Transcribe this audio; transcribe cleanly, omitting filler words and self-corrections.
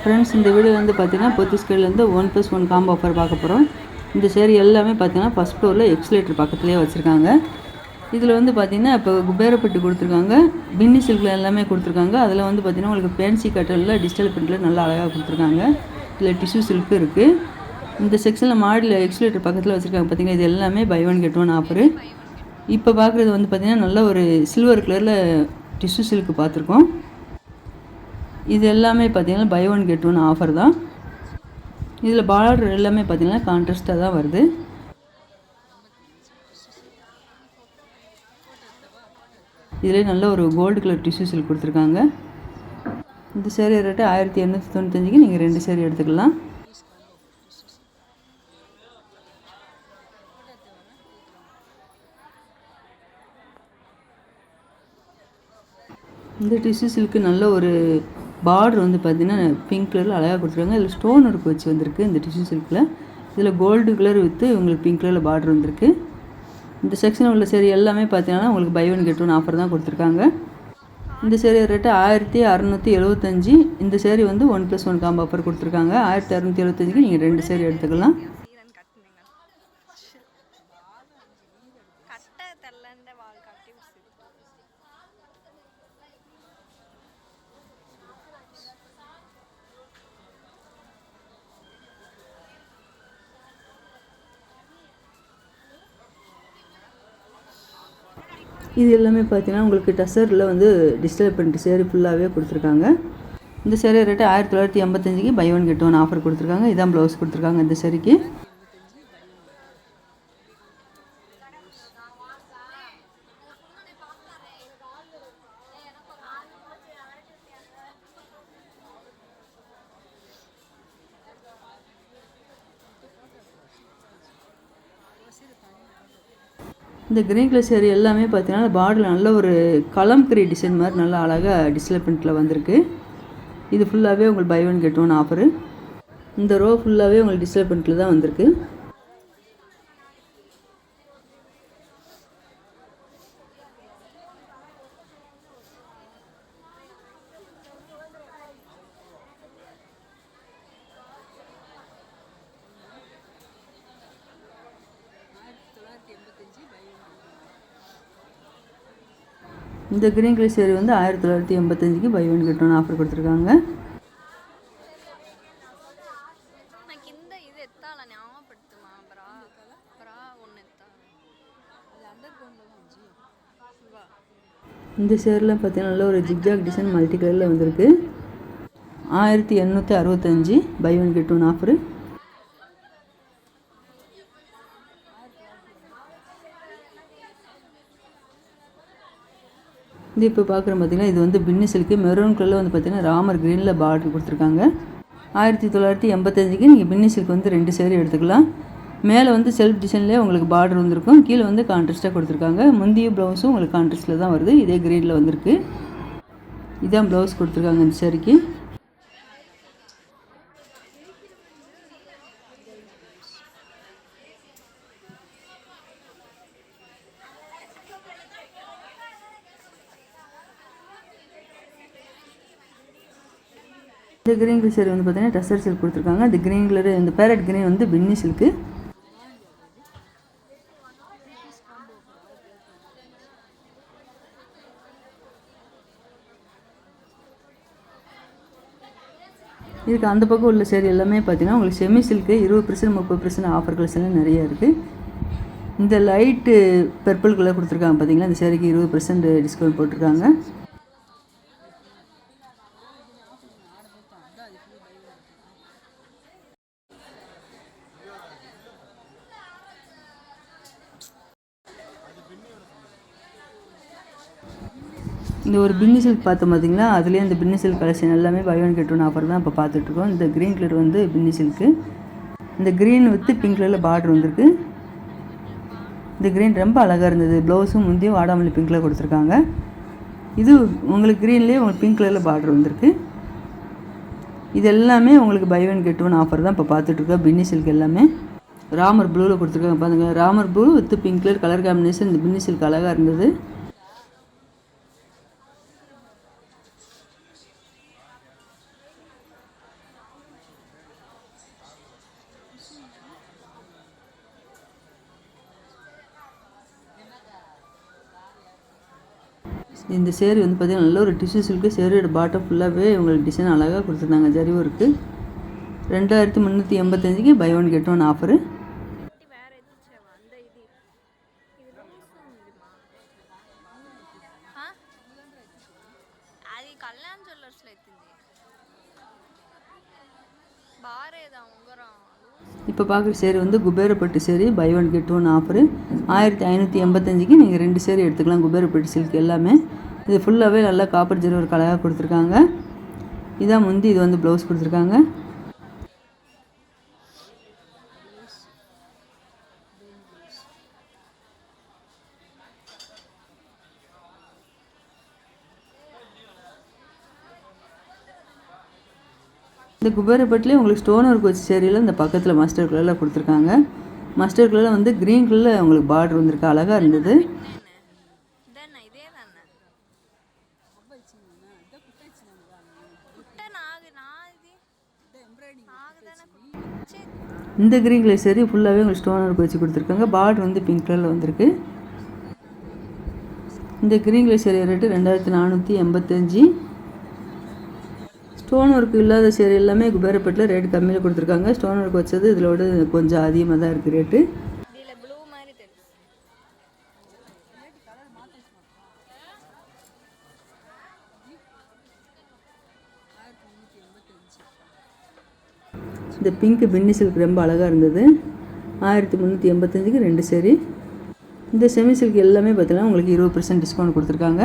Friends, இந்த video வந்து பார்த்தீங்கன்னா போத்தீஸ் கைட்லேருந்து 1+1 காம்போ ஆஃபர் பார்க்க போகிறோம். இந்த சேரீ எல்லாமே பார்த்தீங்கன்னா ஃபஸ்ட் ஃப்ளோரில் எக்ஸ்லேட்டர் பக்கத்துலேயே வச்சுருக்காங்க. இதில் வந்து பார்த்திங்கன்னா இப்போ குபேரப்பட்டு கொடுத்துருக்காங்க, பின்னி சில்கில் எல்லாமே கொடுத்துருக்காங்க. அதில் வந்து பார்த்திங்கன்னா உங்களுக்கு ஃபேன்சி கட்டனில் டிஜிட்டல் பிரிண்டில் நல்லா அழகாக கொடுத்துருக்காங்க. இதில் டிஷ்யூ சில்க்கு இருக்குது. இந்த செக்ஷனில் மாடியில் எக்ஸ்லேட்டர் பக்கத்தில் வச்சுருக்காங்க பார்த்திங்கன்னா, இது எல்லாமே buy one get one offer. இப்போ பார்க்குறது வந்து பார்த்திங்கன்னா நல்ல ஒரு சில்வர் கலரில் டிஷ்யூ சில்க்கு பார்த்துருக்கோம். இது எல்லாமே பார்த்திங்கன்னா buy one get one offer தான். இதில் பார்டர் எல்லாமே பார்த்திங்கன்னா கான்ட்ராஸ்ட்டாக தான் வருது. இதில் நல்ல ஒரு கோல்டு கலர் டிஷ்யூ சில்க் கொடுத்துருக்காங்க. இந்த சேரீ ரேட்டு 1895க்கு நீங்கள் 2 சேரீ எடுத்துக்கலாம். இந்த டிஷ்யூ சில்க்கு நல்ல ஒரு பார்டர் வந்து பார்த்திங்கன்னா பிங்க் கலரில் அழகாக கொடுத்துருக்காங்க. இதில் ஸ்டோன் ஒர்க் வச்சு வந்திருக்கு இந்த டிஷ்யூ சில்கில். இதில் கோல்டு கலர் வித்து உங்களுக்கு பிங்க் கலரில் பார்டர் வந்திருக்கு. இந்த செக்ஷனில் உள்ள சேரீ எல்லாமே பார்த்தீங்கன்னா உங்களுக்கு buy one get one offer தான் கொடுத்துருக்காங்க. இந்த சேரீ ரேட்டு 1675. இந்த சேரீ வந்து 1+1 காம்போ ஆஃபர் கொடுத்துருக்காங்க. 1675க்கு நீங்கள் 2 சேரீ எடுத்துக்கலாம். இது எல்லாமே பார்த்தீங்கன்னா உங்களுக்கு டசரில் வந்து டிஜிட்டல் பிரிண்ட் சேரீ ஃபுல்லாகவே கொடுத்துருக்காங்க. இந்த சேரீ ரேட்டு 1985க்கு buy one get one offer கொடுத்துருக்காங்க. இதான் ப்ளவுஸ் கொடுத்துருக்காங்க இந்த சேரீக்கு. இந்த கிரீன் கலர் சேரீ எல்லாமே பார்த்தீங்கன்னா பார்டரில் நல்ல ஒரு கலம்கரி டிசைன் மாதிரி நல்லா அழகாக டிஸ்பிளே பிரிண்ட்டில் வந்திருக்கு. இது ஃபுல்லாகவே உங்களுக்கு buy one get one offer. இந்த ரோ ஃபுல்லாகவே உங்களுக்கு டிஸ்பிளே பிரிண்ட்டில் தான் வந்திருக்கு. இந்த கிரீன் கலர் சேரீ வந்து 1985க்கு buy one get one offer கொடுத்துருக்காங்க. இந்த சேரீலாம் பார்த்தீங்கன்னா நல்ல ஒரு ஜிக்ஜாக் டிசைன் மல்டி கலரில் வந்திருக்கு. 1865 buy one get one offer. இது இப்போ பார்க்குறோம் பார்த்திங்கன்னா இது வந்து பின்னி சில்க்கு மெரூன் கலரில் வந்து பார்த்திங்கன்னா ராமர் க்ரீனில் பார்டர் கொடுத்துருக்காங்க. 1985க்கு நீங்கள் பின்னி சில்க் வந்து 2 சேரீ எடுத்துக்கலாம். மேலே வந்து செல்ஃப் டிசைன்லேயே உங்களுக்கு பார்டர் வந்திருக்கும். கீழே வந்து கான்ட்ராஸ்ட்டாக கொடுத்துருக்காங்க. முந்திய ப்ளவுஸும் உங்களுக்கு கான்ட்ராஸ்ட்டில் தான் வருது. இதே க்ரீனில் வந்திருக்கு. இதான் ப்ளவுஸ் கொடுத்துருக்காங்க இந்த சேரீக்கு. இந்த கிரீன் கலர் சேரீ வந்து பார்த்தீங்கன்னா டசர் சில்க் கொடுத்துருக்காங்க. இந்த கிரீன் கலர் இந்த பேரட் கிரீன் வந்து பின்னி சில்க்கு. இதுக்கு அந்த பக்கம் உள்ள சேரீ எல்லாமே பார்த்தீங்கன்னா உங்களுக்கு செமி சில்க்கு 20% 30% ஆஃபர் கலெக்ஷன்லாம் நிறைய இருக்குது. இந்த லைட்டு பர்பிள் கலர் கொடுத்துருக்காங்க பார்த்தீங்களா, இந்த சேரீக்கு 20% டிஸ்கவுண்ட் போட்டிருக்காங்க. இந்த ஒரு பின்னி சில்க் பார்த்தோம் பார்த்தீங்களா, அதுலேயே இந்த பின்னி சில்க் கலெக்ஷன் எல்லாமே buy one get one offer தான் இப்போ பார்த்துட்ருக்கோம். இந்த க்ரீன் கலர் வந்து பின்னி சில்க்கு. இந்த க்ரீன் வித்து பிங்க் கலரில் பார்டர் வந்திருக்கு. இந்த க்ரீன் ரொம்ப அழகாக இருந்தது. ப்ளவுஸும் முந்தியும் வாடாமல்லி பிங்க்கில் கொடுத்துருக்காங்க. இது உங்களுக்கு க்ரீன்லேயே உங்களுக்கு பிங்க் கலரில் பார்டர் வந்திருக்கு. இது எல்லாமே உங்களுக்கு buy one get one offer தான் இப்போ பார்த்துட்ருக்கோம். பின்னி சில்க் எல்லாமே ராமர் ப்ளூவில் கொடுத்துருக்காங்க பாருங்க. Ramar blue with pink colour combination. இந்த பின்னி சில்க் அழகாக இருந்தது. இந்த சேரீ வந்து பார்த்திங்கன்னா நல்ல ஒரு டிஷ்யூ சில்க்கு. சேரீயோட பாட்டம் ஃபுல்லாகவே உங்களுக்கு டிசைன் அழகாக கொடுத்துருந்தாங்க ஜரி ஒர்க்கு. 2385க்கு buy one get one offer. இப்போ பார்க்குற சேரீ வந்து Kuberapattu sari buy one get one offer. 1585க்கு நீங்கள் 2 சேரீ எடுத்துக்கலாம். குபேரப்பட்டு சில்க் எல்லாமே இது ஃபுல்லாகவே நல்லா காப்பர் ஜரி ஒரு கலராக கொடுத்துருக்காங்க. இதான் முந்தி, இது வந்து ப்ளவுஸ் கொடுத்துருக்காங்க. இந்த குபேரப்பட்டுலேயே உங்களுக்கு ஸ்டோன் ஒர்க் வச்ச சேரீயில் இந்த பக்கத்தில் மஸ்டர்ட் கலரில் கொடுத்துருக்காங்க. மஸ்டர்ட் கலரில் வந்து க்ரீன் கலரில் உங்களுக்கு பார்டர் வந்திருக்கு, அழகாக இருந்தது. இந்த க்ரீன் கலர் சேரீ ஃபுல்லாகவே உங்களுக்கு ஸ்டோன் ஒர்க் வச்சு கொடுத்துருக்காங்க. பார்டர் வந்து பிங்க் கலரில் வந்திருக்கு. இந்த green colour sari rate 2485. Stone work இல்லாத சேரீ எல்லாமே குபேரப்பட்டில் ரேட் கம்மியில் கொடுத்துருக்காங்க. ஸ்டோன் ஒர்க் வச்சது இதிலோட கொஞ்சம் அதிகமாக தான் இருக்குது ரேட்டு. இந்த பிங்க் பின்னி சில்க் ரொம்ப அழகாக இருந்தது. 1385க்கு 2 சேரீ. இந்த செமி சில்க் எல்லாமே பார்த்தீங்கன்னா உங்களுக்கு 20% டிஸ்கவுண்ட் கொடுத்துருக்காங்க.